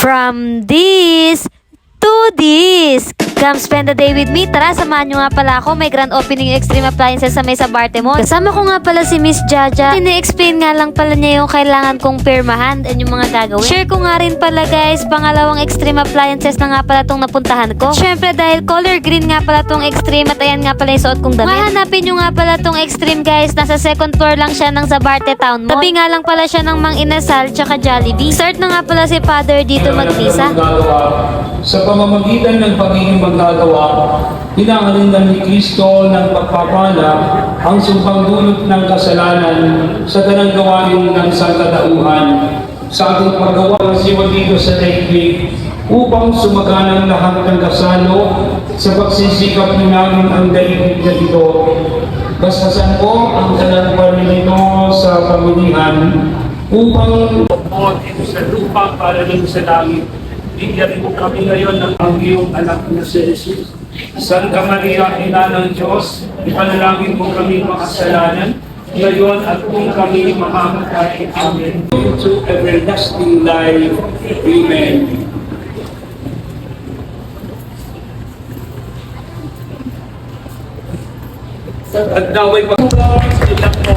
From this to this. Come spend the day with me. Tara, samahan nyo nga pala ako. May grand opening yung Extreme Appliances sa may Sabarte Mall. Kasama ko nga pala si Miss Jaja. Ini-explain nga lang pala niya yung kailangan kong pirmahan and yung mga gagawin. Share ko nga rin pala guys, pangalawang Extreme Appliances na nga pala tong napuntahan ko. Syempre dahil color green nga pala tong Extreme at ayan nga pala yung suot kong damit. Mahanapin nyo nga pala tong Extreme guys. Nasa second floor lang siya ng Sabarte Town Mall. Tabi nga lang pala siya ng Mang Inasal tsaka Jollibee. Start na nga pala si Father dito magmisa. Sa pamamagitan ng pagiging magagawa, hinangalingan ni Kristo ng pagpapala ang sumpang dulot ng kasalanan sa tanang gawain ng sangkatauhan sa ating paggawa ng siwa dito sa daigdig upang sumagana ang lahat ng kasalo sa pagsisikap namin ang daigdig na ito. Bastasan po ang talanpan nito sa pamilihan upang ito sa lupa para rin sa langit. Bigyan mo kami ngayon ng ang iyong anak na si Jesus. Santa Maria, Ina ng Diyos, ipanalangin mo kami makasalanan, ngayon at kung kami mamamatay. Amen. To everlasting life. Amen. At naway pag-ulang sila po.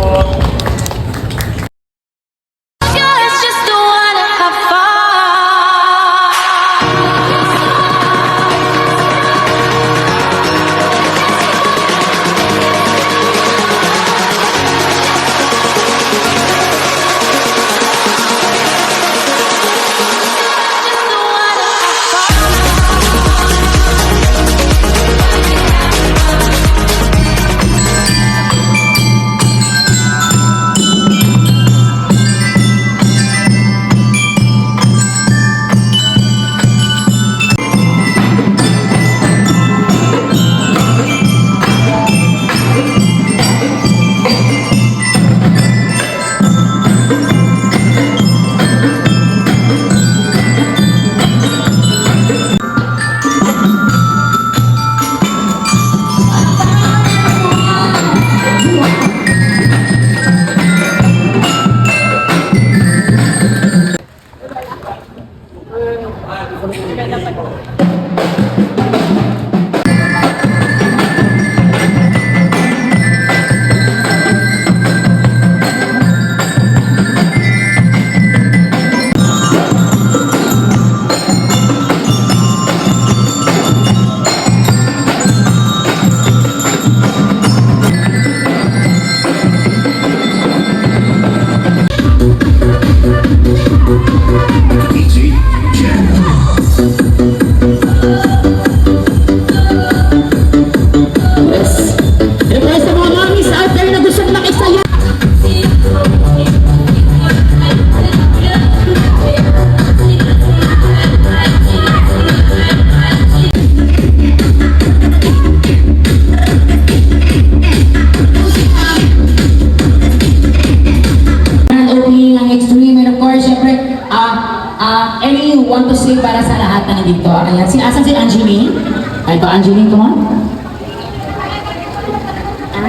Want to say para sa lahat na nandito. Ayan, asan si Angeline? Ay ba, Angeline, come on.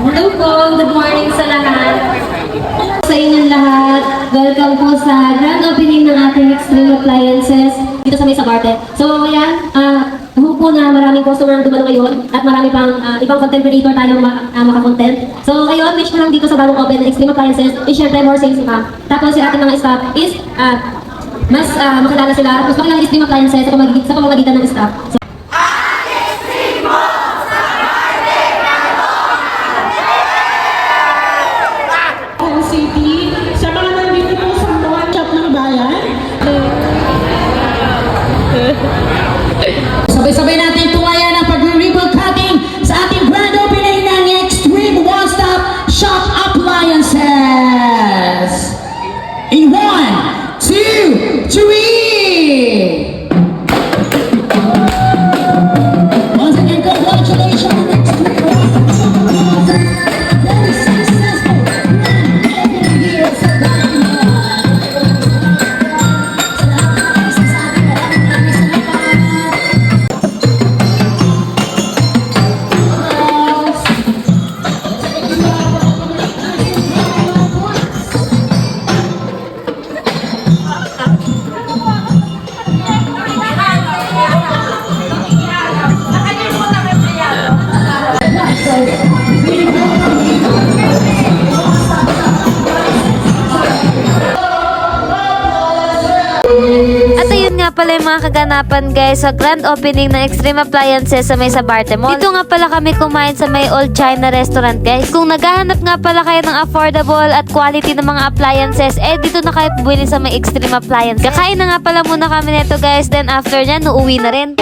Hello po, good morning sa lahat. Sa inyong lahat, welcome po sa grand opening ng ating Extreme Appliances dito sa may Sabarte. So ayan, hope po na maraming customer ang dumalo ngayon at marami pang ibang content creator tayong makakontent. So ngayon, wish ko lang dito sa bagong open ng Extreme Appliances is syempre more sales pa. Tapos yung ating mga staff is mas makilala sila, mas makilala Extreme Appliances sa pamamagitan ng staff. So, City, sa mga nandito po sa one shop ng bayan. Sabay-sabay natin tungayan ang pag-ribbon cutting sa ating grand opening ng Extreme One Stop Shop Appliances. In 1, 2, 3! nga pala yung mga kaganapan guys sa grand opening ng Extreme Appliances sa may Sabarte Mall. Dito nga pala kami kumain sa may Old China Restaurant guys. Kung naghahanap nga pala kayo ng affordable at quality ng mga appliances, dito na kayo bumili sa may Extreme Appliances. Kakain na nga pala muna kami nito guys, then after nyan, uuwi na rin.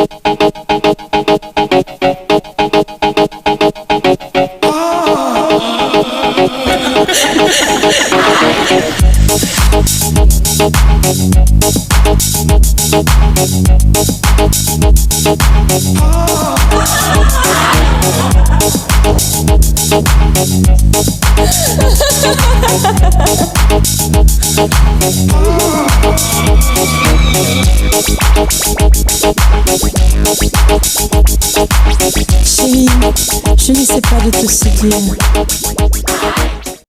Chérie, je n'essaie pas de te séduire.